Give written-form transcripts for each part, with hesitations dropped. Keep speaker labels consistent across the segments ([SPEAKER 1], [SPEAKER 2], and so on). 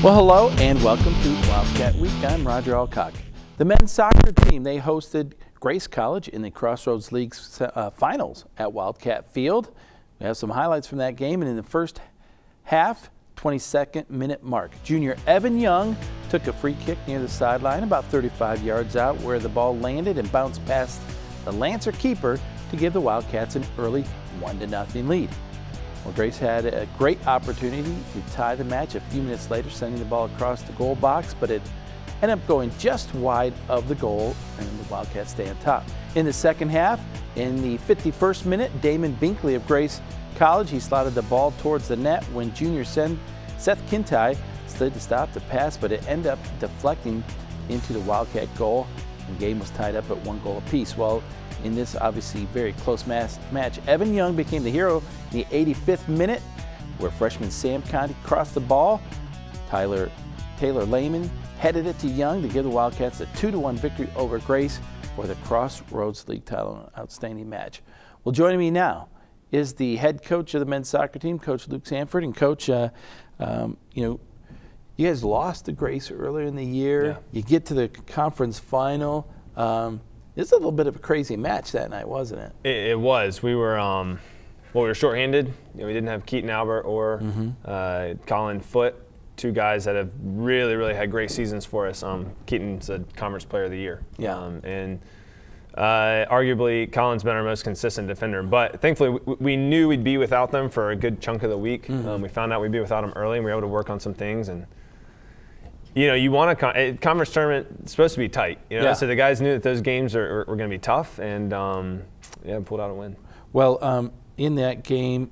[SPEAKER 1] Well, hello and welcome to Wildcat Week. I'm Roger Alcock. The men's soccer team, they hosted Grace College in the Crossroads League's finals at Wildcat Field. We have some highlights from that game, and in the first half, 22nd minute mark, junior Evan Young took a free kick near the sideline about 35 yards out where the ball landed and bounced past the Lancer keeper to give the Wildcats an early 1-0 lead. Well, Grace had a great opportunity to tie the match a few minutes later, sending the ball across the goal box, but it ended up going just wide of the goal, and the Wildcats stay on top. In the second half, in the 51st minute, Damon Binkley of Grace College, he slotted the ball towards the net when junior Seth Kintai slid to stop the pass, but it ended up deflecting into the Wildcat goal, and the game was tied up at 1 goal apiece. Well, in this obviously very close match, Evan Young became the hero in the 85th minute, where freshman Sam Conti crossed the ball. Taylor Lehman headed it to Young to give the Wildcats a 2-1 victory over Grace for the Crossroads League title. An outstanding match. Well, joining me now is the head coach of the men's soccer team, Coach Luke Sanford. And Coach, you guys lost to Grace earlier in the year.
[SPEAKER 2] Yeah.
[SPEAKER 1] You get to the conference final. It's a little bit of a crazy match that night, wasn't it?
[SPEAKER 2] It was. We were we were shorthanded. We didn't have Keaton Albert or Colin Foote, two guys that have really had great seasons for us. Keaton's a Conference Player of the Year.
[SPEAKER 1] Yeah.
[SPEAKER 2] And arguably, Colin's been our most consistent defender. But thankfully, we knew we'd be without them for a good chunk of the week. We found out we'd be without them early, and we were able to work on some things. And you want a conference tournament. It's supposed to be tight.
[SPEAKER 1] Yeah.
[SPEAKER 2] So the guys knew that those games were going to be tough, and pulled out a win.
[SPEAKER 1] Well, in that game,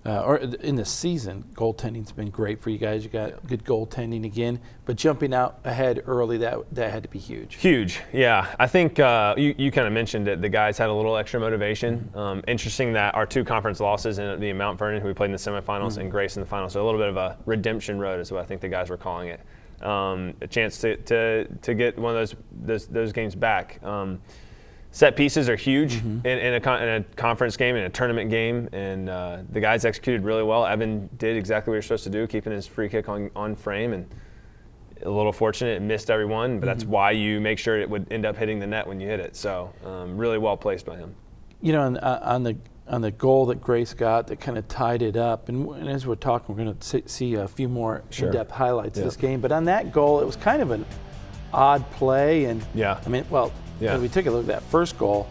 [SPEAKER 1] or in the season, goaltending's been great for you guys. You got good goaltending again, but jumping out ahead early, that had to be huge.
[SPEAKER 2] Huge, yeah. I think you kind of mentioned it. The guys had a little extra motivation. Interesting that our two conference losses in the Mount Vernon, who we played in the semifinals, and Grace in the finals, so a little bit of a redemption road is what I think the guys were calling it. A chance to get one of those games back. Set pieces are huge in a conference game, in a tournament game, and the guys executed really well. Evan did exactly what you're supposed to do, keeping his free kick on frame, and a little fortunate, it missed everyone, but that's why you make sure it would end up hitting the net when you hit it. So really well placed by him.
[SPEAKER 1] On the goal that Grace got that kind of tied it up, and as we're talking, we're going to see a few more in-depth highlights of this game. But on that goal, it was kind of an odd play, and when we took a look at that first goal.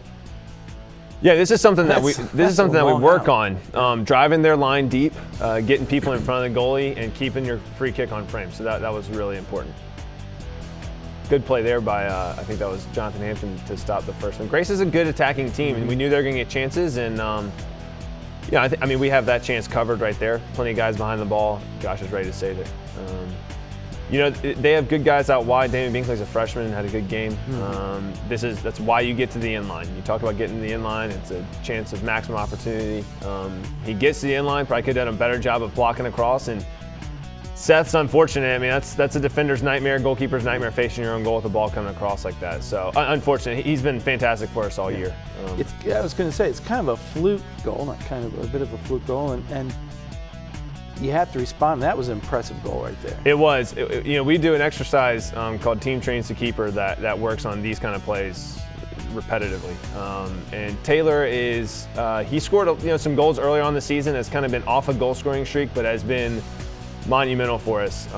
[SPEAKER 2] Yeah, this is something that we work on. Driving their line deep, getting people in front of the goalie, and keeping your free kick on frame. So that was really important. Good play there by, I think that was Jonathan Hampton to stop the first one. Grace is a good attacking team, and we knew they were going to get chances. And, we have that chance covered right there. Plenty of guys behind the ball. Josh is ready to save it. They have good guys out wide. Damon Binkley's a freshman and had a good game. That's why you get to the end line. You talk about getting to the end line. It's a chance of maximum opportunity. He gets to the end line. Probably could have done a better job of blocking across. And Seth's unfortunate. That's a defender's nightmare, goalkeeper's nightmare, facing your own goal with the ball coming across like that. So unfortunate. He's been fantastic for us all year.
[SPEAKER 1] I was going to say, it's kind of a fluke goal, not kind of a bit of a fluke goal, and you have to respond. That was an impressive goal right there. It was.
[SPEAKER 2] We do an exercise called Team Trains the Keeper that works on these kind of plays repetitively. And Taylor he scored some goals earlier on the season. Has kind of been off a goal scoring streak, but has been monumental for us,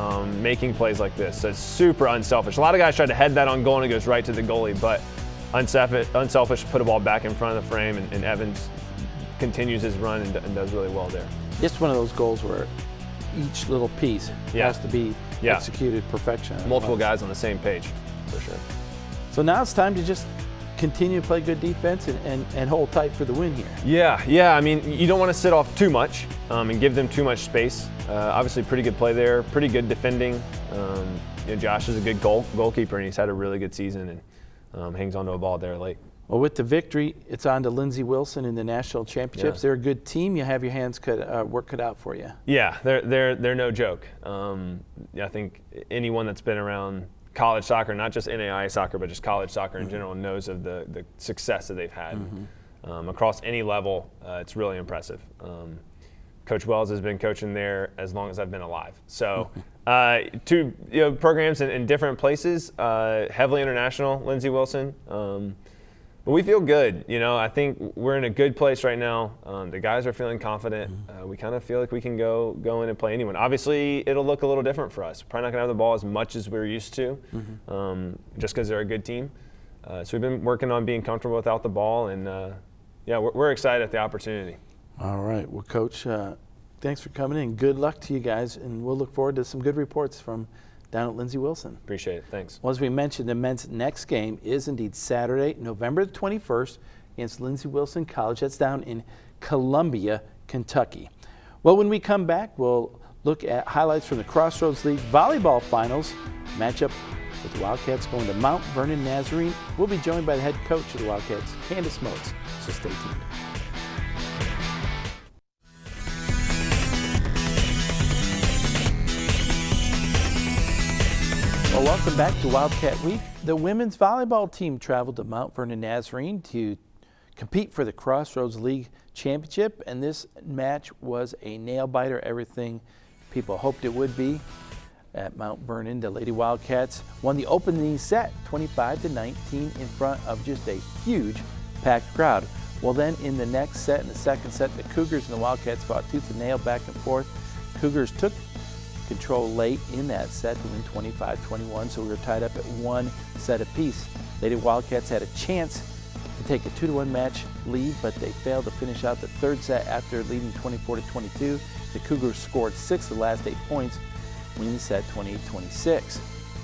[SPEAKER 2] making plays like this. So it's super unselfish. A lot of guys try to head that on goal and it goes right to the goalie, but unselfish, put a ball back in front of the frame, and Evans continues his run and does really well there.
[SPEAKER 1] It's one of those goals where each little piece has to be executed perfection.
[SPEAKER 2] Multiple guys on the same page, for sure.
[SPEAKER 1] So now it's time to just continue to play good defense and hold tight for the win here.
[SPEAKER 2] Yeah. You don't want to sit off too much and give them too much space. Obviously, pretty good play there, pretty good defending. Josh is a good goalkeeper, and he's had a really good season and hangs onto a ball there late.
[SPEAKER 1] Well, with the victory, it's on to Lindsey Wilson in the national championships.
[SPEAKER 2] Yeah.
[SPEAKER 1] They're a good team. You have your work cut out for you.
[SPEAKER 2] Yeah, they're no joke. I think anyone that's been around college soccer, not just NAIA soccer, but just college soccer in general, knows of the success that they've had across any level. It's really impressive. Coach Wells has been coaching there as long as I've been alive. So two programs in different places, heavily international, Lindsey Wilson. But we feel good. I think we're in a good place right now. The guys are feeling confident. We kind of feel like we can go in and play anyone. Obviously, it'll look a little different for us. Probably not going to have the ball as much as we're used to, just because they're a good team. So we've been working on being comfortable without the ball, and we're excited at the opportunity.
[SPEAKER 1] All right. Well, Coach, thanks for coming in. Good luck to you guys, and we'll look forward to some good reports from down at Lindsey Wilson.
[SPEAKER 2] Appreciate it. Thanks.
[SPEAKER 1] Well, as we mentioned, the men's next game is indeed Saturday, November the 21st, against Lindsey Wilson College. That's down in Columbia, Kentucky. Well, when we come back, we'll look at highlights from the Crossroads League volleyball finals matchup with the Wildcats going to Mount Vernon Nazarene. We'll be joined by the head coach of the Wildcats, Candace Motes. So stay tuned. Well, welcome back to Wildcat Week. The women's volleyball team traveled to Mount Vernon Nazarene to compete for the Crossroads League Championship, and this match was a nail-biter, everything people hoped it would be. At Mount Vernon, the Lady Wildcats won the opening set 25-19 in front of just a huge packed crowd. Well, then in the next set, in the second set, the Cougars and the Wildcats fought tooth and nail back and forth. Cougars took control late in that set to win 25-21, so we were tied up at one set apiece. Lady Wildcats had a chance to take a 2-1 match lead, but they failed to finish out the third set after leading 24-22. The Cougars scored 6 of the last 8 points, winning the set 28-26.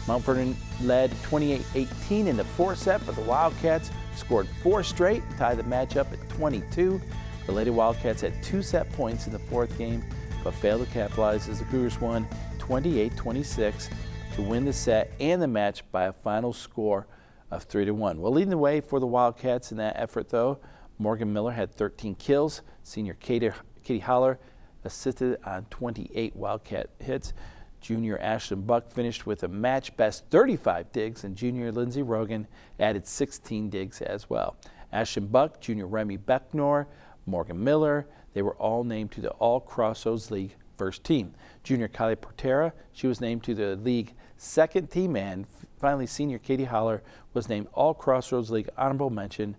[SPEAKER 1] Mount Vernon led 28-18 in the fourth set, but the Wildcats scored 4 straight, tied the match up at 22. The Lady Wildcats had 2 set points in the fourth game, but failed to capitalize as the Cougars won 28-26 to win the set and the match by a final score of 3-1. Well, leading the way for the Wildcats in that effort, though, Morgan Miller had 13 kills. Senior Katie Holler assisted on 28 Wildcat hits. Junior Ashlyn Buck finished with a match-best 35 digs, and junior Lindsey Rogan added 16 digs as well. Ashlyn Buck, junior Remy Becknor, Morgan Miller, they were all named to the All-Crossroads League first team. Junior Kylie Portera, she was named to the league second team, and finally senior Katie Holler was named All-Crossroads League honorable mention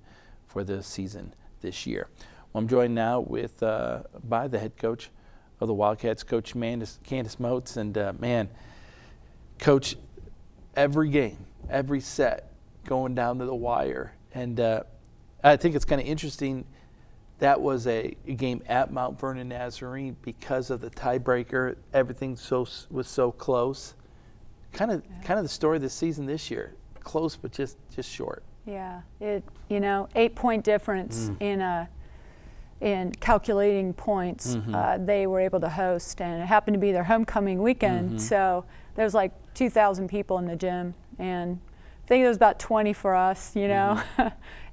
[SPEAKER 1] for the season this year. Well, I'm joined now with by the head coach of the Wildcats, Coach Candace Motes, and Coach, every game, every set, going down to the wire, and I think it's kind of interesting. That was a game at Mount Vernon Nazarene because of the tiebreaker. Everything was so close. Kind of the story of the season this year. Close, but just short.
[SPEAKER 3] Yeah, 8-point difference in calculating points. They were able to host, and it happened to be their homecoming weekend. So there was like 2,000 people in the gym, and I think it was about 20 for us,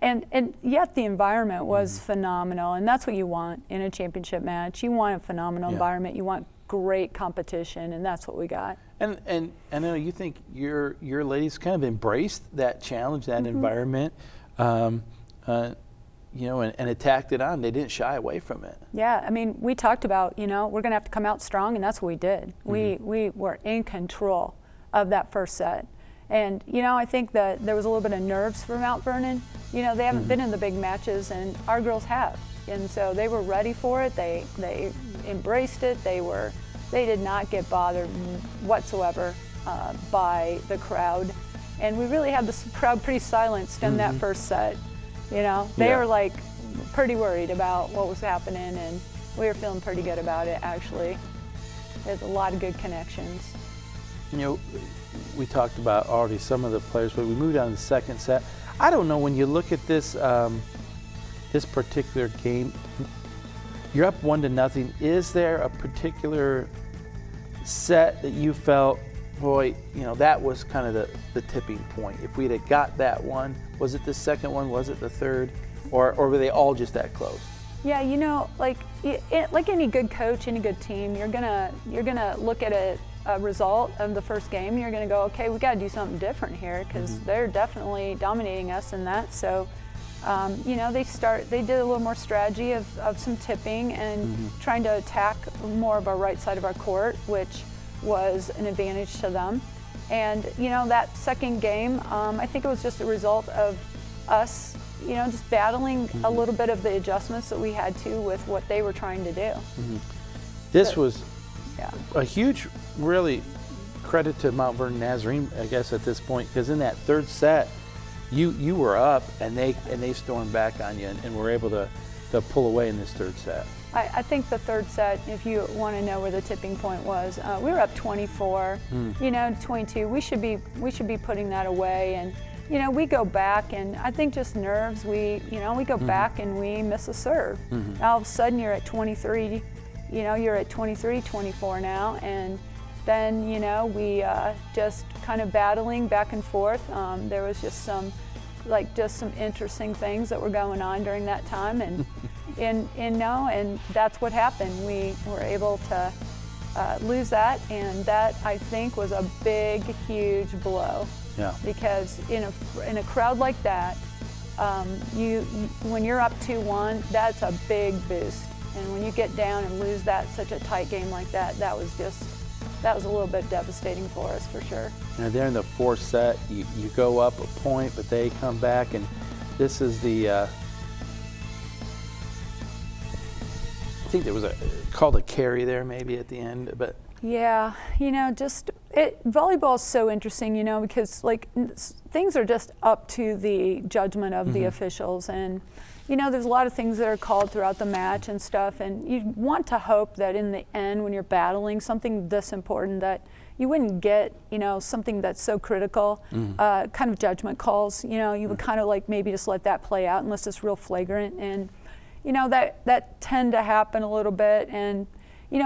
[SPEAKER 3] and yet the environment was phenomenal, and that's what you want in a championship match. You want a phenomenal environment. You want great competition, and that's what we got.
[SPEAKER 1] And I know you think your ladies kind of embraced that challenge, that environment, and attacked it on. They didn't shy away from it.
[SPEAKER 3] Yeah, I mean, we talked about, we're going to have to come out strong, and that's what we did. We were in control of that first set. And, I think that there was a little bit of nerves for Mount Vernon. They haven't been in the big matches, and our girls have. And so they were ready for it. They embraced it. They did not get bothered whatsoever by the crowd. And we really had the crowd pretty silenced in that first set. They were like pretty worried about what was happening, and we were feeling pretty good about it, actually. There's a lot of good connections.
[SPEAKER 1] We talked about already some of the players, but we moved on to the second set. I don't know, when you look at this this particular game, you're up 1-0. Is there a particular set that you felt, boy, that was kind of the tipping point? If we'd have got that one, was it the second one? Was it the third? Or were they all just that close?
[SPEAKER 3] Yeah, like any good coach, any good team, you're gonna look at a result of the first game. You're gonna go, okay, we got to do something different here because they're definitely dominating us in that. So they did a little more strategy of some tipping and trying to attack more of our right side of our court, which was an advantage to them. And that second game, I think it was just a result of us, just battling a little bit of the adjustments that we had to with what they were trying to do.
[SPEAKER 1] This was a huge, really, credit to Mount Vernon Nazarene, I guess, at this point, because in that third set, you were up and they stormed back on you and were able to pull away in this third set.
[SPEAKER 3] I think the third set, if you want to know where the tipping point was, we were up 24, 22. We should be putting that away, and we go back, and I think just nerves. We go back and we miss a serve. All of a sudden, you're at 23. You're at 23, 24 now, and then we just kind of battling back and forth. There was just some interesting things that were going on during that time, and that's what happened. We were able to lose that, and that I think was a big, huge blow.
[SPEAKER 1] Yeah.
[SPEAKER 3] Because in a crowd like that, when you're up 2-1, that's a big boost. And when you get down and lose such a tight game like that, that was a little bit devastating for us, for sure.
[SPEAKER 1] Now there in the fourth set, you go up a point, but they come back, and this is the I think there was called a carry there maybe at the end, but
[SPEAKER 3] yeah, volleyball is so interesting, because things are just up to the judgment of the officials, and there's a lot of things that are called throughout the match and stuff, and you want to hope that in the end, when you're battling something this important, that you wouldn't get, something that's so critical, kind of judgment calls. You would kind of maybe just let that play out unless it's real flagrant, and that tend to happen a little bit, and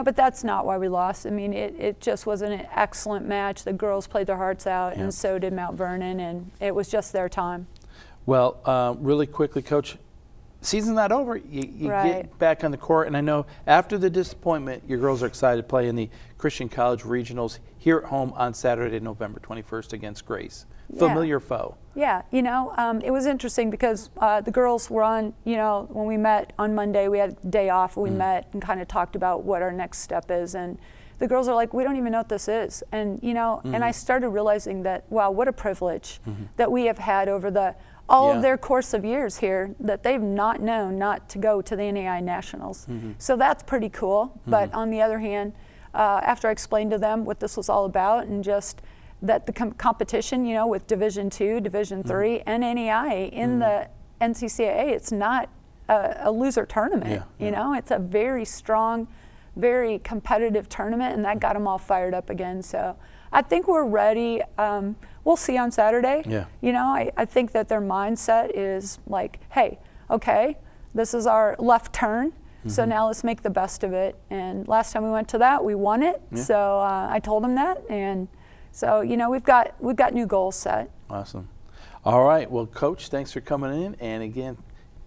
[SPEAKER 3] but that's not why we lost. I mean, it just was an excellent match. The girls played their hearts out, and so did Mount Vernon, and it was just their time.
[SPEAKER 1] Well, really quickly, Coach, season's not over. You
[SPEAKER 3] Right.
[SPEAKER 1] get back on the court, and I know after the disappointment, your girls are excited to play in the Christian College Regionals here at home on Saturday, November 21st against Grace. Familiar foe.
[SPEAKER 3] Yeah, it was interesting because the girls were on, when we met on Monday, we had a day off, we met and kind of talked about what our next step is, and the girls are like, we don't even know what this is. And, and I started realizing that, wow, what a privilege that we have had over all of their course of years here, that they've not known not to go to the NAI Nationals. So that's pretty cool. But on the other hand, after I explained to them what this was all about, and just that the competition, with Division II, Division III, and NAI in the NCCAA, it's not a loser tournament. It's a very strong, very competitive tournament, and that got them all fired up again. So I think we're ready. We'll see on Saturday. I think that their mindset is like, hey, okay, this is our left turn, so now let's make the best of it. And last time we went to that, we won it. So I told them that, and so we've got new goals set.
[SPEAKER 1] Awesome. All right. Well, Coach, thanks for coming in, and again,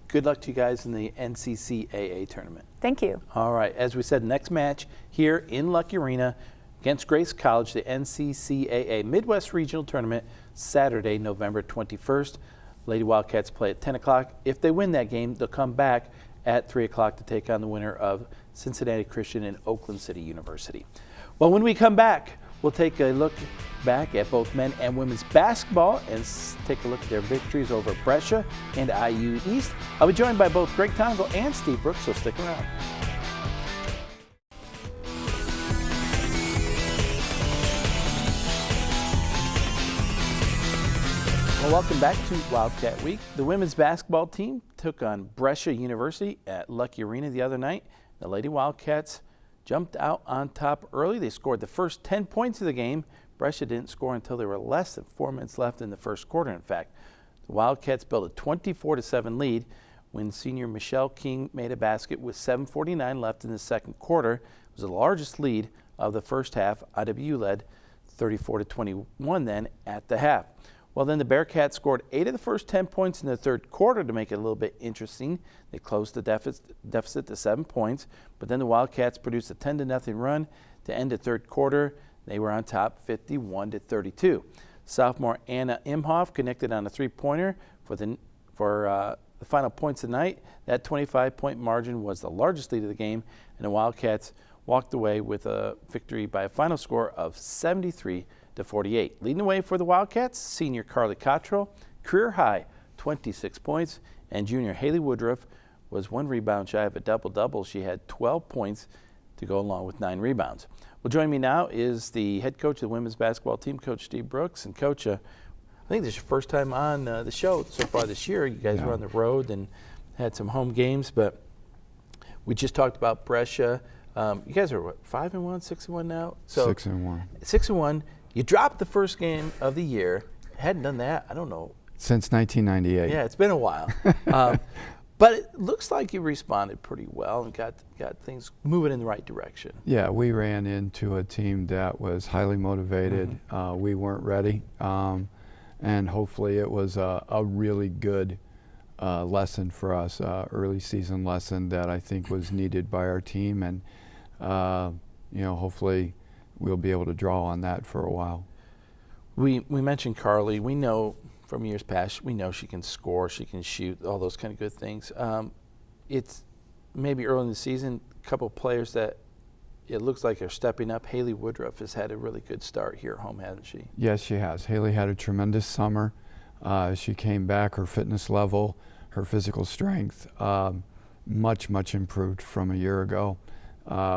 [SPEAKER 1] good luck to you guys in the NCCAA tournament.
[SPEAKER 3] Thank you.
[SPEAKER 1] All right. As we said, next match here in Lucky Arena against Grace College, the NCCAA Midwest Regional Tournament, Saturday, November 21st. Lady Wildcats play at 10 o'clock. If they win that game, they'll come back at 3 o'clock to take on the winner of Cincinnati Christian and Oakland City University. Well, when we come back, we'll take a look back at both men and women's basketball and take a look at their victories over Brescia and IU East. I'll be joined by both Greg Tongo and Steve Brooks, so stick around. Well, welcome back to Wildcat Week. The women's basketball team took on Brescia University at Lucky Arena the other night. The Lady Wildcats jumped out on top early. They scored the first 10 points of the game. Brescia didn't score until there were less than 4 minutes left in the first quarter, in fact. The Wildcats built a 24-7 lead when senior Michelle King made a basket with 7:49 left in the second quarter. It was the largest lead of the first half. IW led 34-21 then at the half. Well, then the Bearcats scored 8 of the first 10 points in the third quarter to make it a little bit interesting. They closed the deficit to 7 points, but then the Wildcats produced a 10-0 run to end the third quarter. They were on top 51-32. Sophomore Anna Imhoff connected on a three-pointer for The final points of the night, that 25-point margin was the largest lead of the game, and the Wildcats walked away with a victory by a final score of 73-48. Leading the way for the Wildcats, senior Carly Cottrell, career high 26 points, and junior Haley Woodruff was 1 rebound shy of a double-double. She had 12 points to go along with 9 rebounds. Well, joining me now is the head coach of the women's basketball team, Coach Steve Brooks. And Coach, I think this is your first time on the show so far this year. You guys were on the road and had some home games, but we just talked about Brescia. You guys are what, 5-1, 6-1 now? So
[SPEAKER 4] 6-1.
[SPEAKER 1] 6-1. You dropped the first game of the year. Hadn't done that, I don't know.
[SPEAKER 4] Since 1998.
[SPEAKER 1] Yeah, it's been a while. But it looks like you responded pretty well and got things moving in the right direction.
[SPEAKER 4] Yeah, we ran into a team that was highly motivated. We weren't ready. And hopefully it was a really good lesson for us, early season lesson that I think was needed by our team. And, hopefully we'll be able to draw on that for a while.
[SPEAKER 1] We mentioned Carly. We know from years past, we know she can score, she can shoot, all those kind of good things. It's maybe early in the season, a couple of players that it looks like are stepping up. Haley Woodruff has had a really good start here at home, hasn't she?
[SPEAKER 4] Yes, she has. Haley had a tremendous summer. She came back, her fitness level, her physical strength, much improved from a year ago,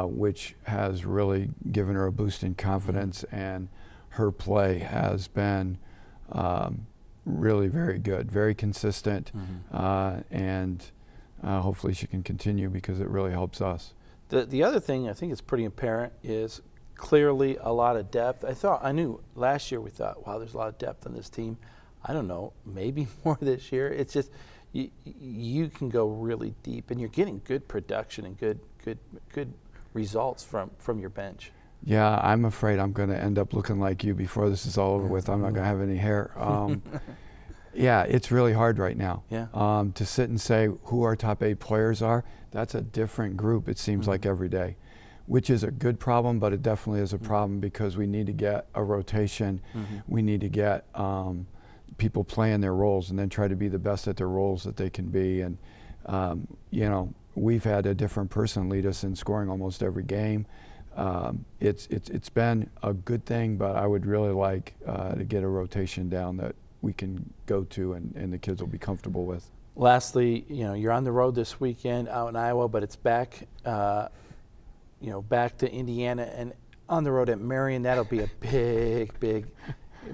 [SPEAKER 4] which has really given her a boost in confidence, and her play has been really very good, very consistent, and hopefully she can continue because it really helps us.
[SPEAKER 1] The other thing I think is pretty apparent is clearly a lot of depth. I knew last year we thought, wow, there's a lot of depth on this team. I don't know, maybe more this year. It's just you can go really deep, and you're getting good production and good results from your bench.
[SPEAKER 4] Yeah, I'm afraid I'm going to end up looking like you before this is all over with. I'm not going to have any hair. Yeah, it's really hard right now.
[SPEAKER 1] Yeah.
[SPEAKER 4] To sit and say who our top 8 players are, that's a different group, it seems like every day, which is a good problem, but it definitely is a problem because we need to get a rotation. We need to get people playing their roles and then try to be the best at their roles that they can be. And, we've had a different person lead us in scoring almost every game. It's been a good thing, but I would really like to get a rotation down that we can go to and the kids will be comfortable with.
[SPEAKER 1] Lastly, you're on the road this weekend out in Iowa, but it's back, back to Indiana and on the road at Marion. That'll be a big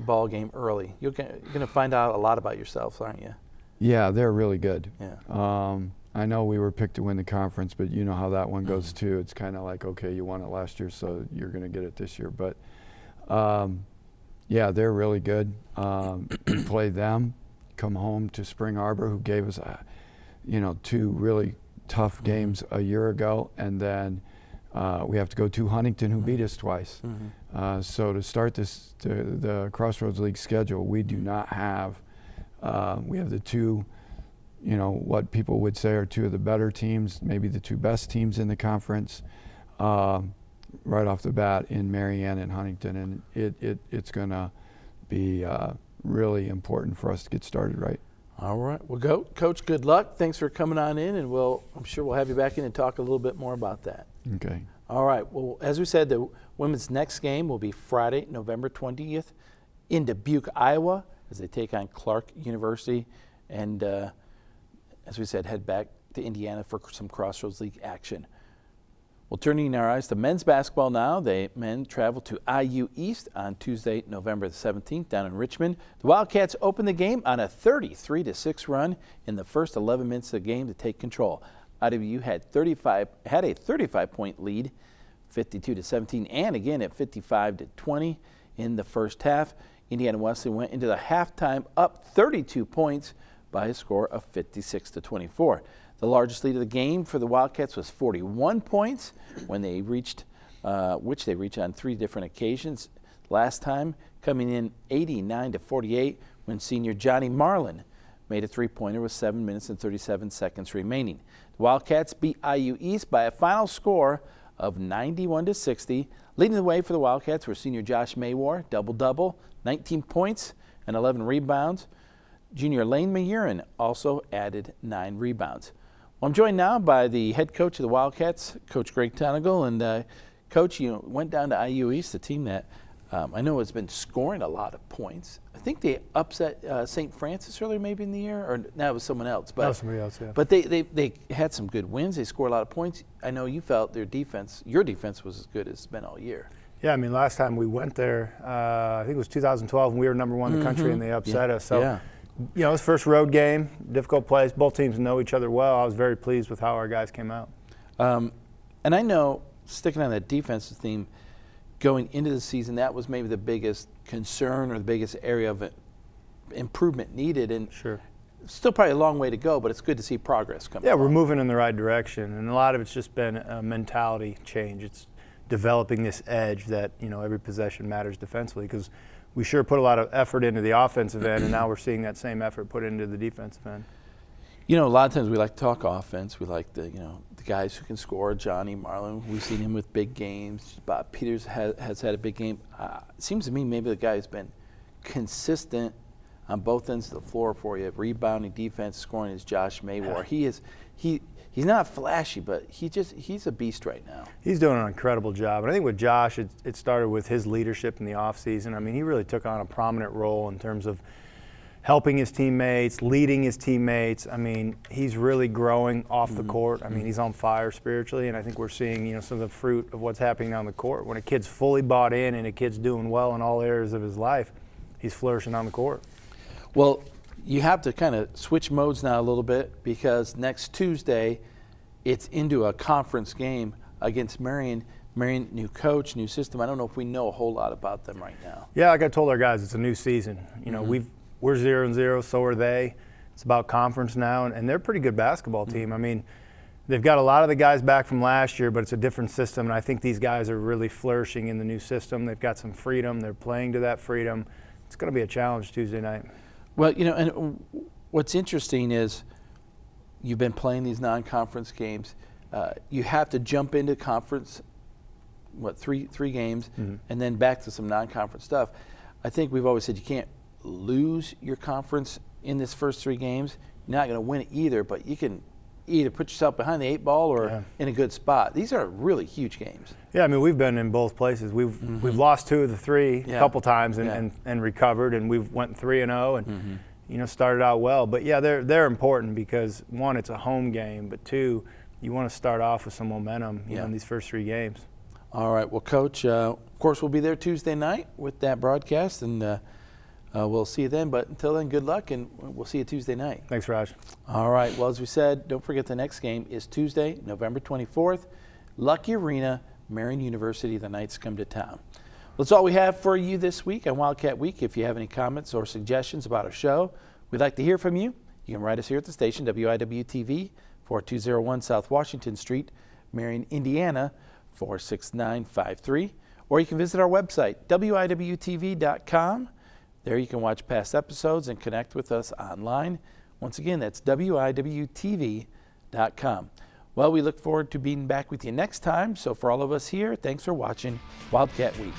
[SPEAKER 1] ball game early. You're going to find out a lot about yourselves, aren't you?
[SPEAKER 4] Yeah, they're really good.
[SPEAKER 1] Yeah.
[SPEAKER 4] I know we were picked to win the conference, but you know how that one goes too. It's kind of like, okay, you won it last year, so you're going to get it this year. But yeah, they're really good. We play them, come home to Spring Arbor, who gave us, 2 really tough games a year ago, and then we have to go to Huntington, who beat us twice. So to start the Crossroads League schedule, we do not have. We have the 2. What people would say are 2 of the better teams, maybe the 2 best teams in the conference, right off the bat in Marianne and Huntington, and it's going to be really important for us to get started right.
[SPEAKER 1] All right, well, Coach, good luck. Thanks for coming on in, and I'm sure we'll have you back in and talk a little bit more about that.
[SPEAKER 4] Okay.
[SPEAKER 1] All right, well, as we said, the women's next game will be Friday, November 20th in Dubuque, Iowa, as they take on Clark University, and as we said, head back to Indiana for some Crossroads League action. Well, turning our eyes to men's basketball now. The men travel to IU East on Tuesday, November the 17th down in Richmond. The Wildcats open the game on a 33-6 run in the first 11 minutes of the game to take control. IU had a 35-point lead, 52-17, and again at 55-20 in the first half. Indiana Wesleyan went into the halftime up 32 points by a score of 56-24. The largest lead of the game for the Wildcats was 41 points when they reached, which they reached on 3 different occasions. Last time coming in 89-48 when senior Johnny Marlin made a 3-pointer with 7 minutes and 37 seconds remaining. The Wildcats beat IU East by a final score of 91-60. Leading the way for the Wildcats were senior Josh Maywar, double-double, 19 points and 11 rebounds. Junior Lane Mayerin also added 9 rebounds. Well, I'm joined now by the head coach of the Wildcats, Coach Greg Tonigal. And Coach, you went down to IU East, a team that I know has been scoring a lot of points. I think they upset St. Francis earlier maybe in the year, or no, it was someone else. But,
[SPEAKER 5] that was somebody else, yeah.
[SPEAKER 1] But they had some good wins. They scored a lot of points. I know you felt your defense was as good as it's been all year.
[SPEAKER 5] Yeah, I mean, last time we went there, I think it was 2012, and we were number 1 in the country, and they upset us. So, you know, it was first road game, difficult place. Both teams know each other well. I was very pleased with how our guys came out.
[SPEAKER 1] And I know, sticking on that defensive theme, going into the season, that was maybe the biggest concern or the biggest area of improvement needed. And
[SPEAKER 5] sure,
[SPEAKER 1] still probably a long way to go, but it's good to see progress coming.
[SPEAKER 5] Yeah, we're moving in the right direction, and a lot of it's just been a mentality change. It's developing this edge that, you know, every possession matters defensively, because we sure put a lot of effort into the offensive end, and now we're seeing that same effort put into the defensive end.
[SPEAKER 1] You know, a lot of times we like to talk offense. We like the guys who can score. Johnny Marlin, we've seen him with big games. Bob Peters has had a big game. It seems to me maybe the guy who's been consistent on both ends of the floor for you, rebounding, defense, scoring, is Josh Maywar. He's not flashy, but he's a beast right now.
[SPEAKER 5] He's doing an incredible job. And I think with Josh, it started with his leadership in the offseason. I mean, he really took on a prominent role in terms of helping his teammates, leading his teammates. I mean, he's really growing off the court. I mean, he's on fire spiritually, and I think we're seeing, you know, some of the fruit of what's happening on the court. When a kid's fully bought in and a kid's doing well in all areas of his life, he's flourishing on the court.
[SPEAKER 1] Well, you have to kind of switch modes now a little bit, because next Tuesday it's into a conference game against Marion. Marion, new coach, new system. I don't know if we know a whole lot about them right now.
[SPEAKER 5] Yeah, like I told our guys, it's a new season. You know, we're 0-0, so are they. It's about conference now, and they're a pretty good basketball team. I mean, they've got a lot of the guys back from last year, but it's a different system, and I think these guys are really flourishing in the new system. They've got some freedom. They're playing to that freedom. It's going to be a challenge Tuesday night.
[SPEAKER 1] Well, you know, and what's interesting is you've been playing these non-conference games. You have to jump into conference, three games, and then back to some non-conference stuff. I think we've always said you can't lose your conference in this first 3 games. You're not going to win it either, but you can either put yourself behind the 8 ball or in a good spot. These are really huge games.
[SPEAKER 5] Yeah, I mean, we've been in both places. We've lost 2 of the 3 a couple times and recovered, and we've went 3-0 and you know, started out well. But yeah, they're important because, 1, it's a home game, but 2, you want to start off with some momentum, you know, in these first 3 games.
[SPEAKER 1] All right. Well, Coach, of course, we'll be there Tuesday night with that broadcast, and we'll see you then. But until then, good luck, and we'll see you Tuesday night.
[SPEAKER 5] Thanks, Raj.
[SPEAKER 1] All right. Well, as we said, don't forget the next game is Tuesday, November 24th, Lucky Arena, Marion University. The Knights come to town. Well, that's all we have for you this week on Wildcat Week. If you have any comments or suggestions about our show, we'd like to hear from you. You can write us here at the station, WIWTV, 4201 South Washington Street, Marion, Indiana, 46953. Or you can visit our website, WIWTV.com. There you can watch past episodes and connect with us online. Once again, that's WIWTV.com. Well, we look forward to being back with you next time. So for all of us here, thanks for watching Wildcat Week.